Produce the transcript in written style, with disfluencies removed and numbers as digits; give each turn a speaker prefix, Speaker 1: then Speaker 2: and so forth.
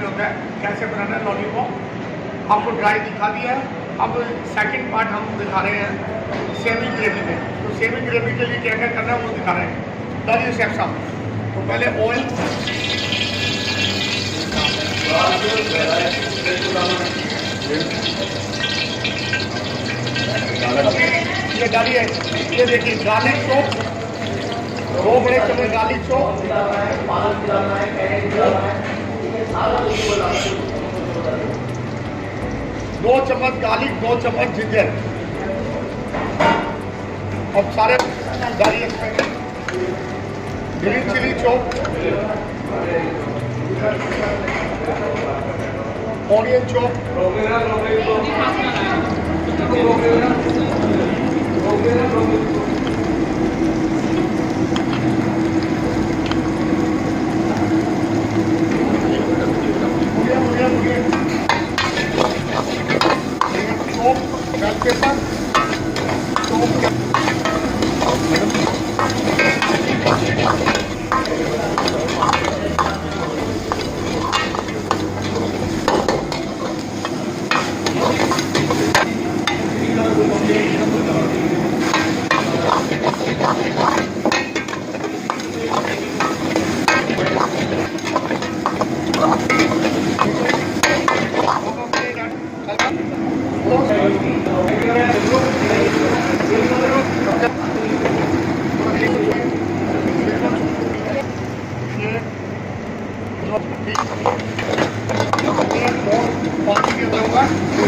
Speaker 1: होता है कैसे बनाना है लॉलीपॉप। आपको ड्राई दिखा दिया है। अब सेकंड पार्ट हम दिखा रहे हैं सेमी ग्रेवी में। तो सेमी ग्रेवी के लिए क्या क्या करना है वो दिखा रहे हैं। डालिए शेफ साहब। तो पहले ऑयल, ये डालिए। ये देखिए गार्लिक चॉप, 2 बड़े चम्मच गार्लिक चॉप, 2 चम्मच गार्लिक, 2 चम्मच जिंजर। अब सारे डालिए। Green chilli chop, onion chop, bell pepper, पानी के अंदर होगा।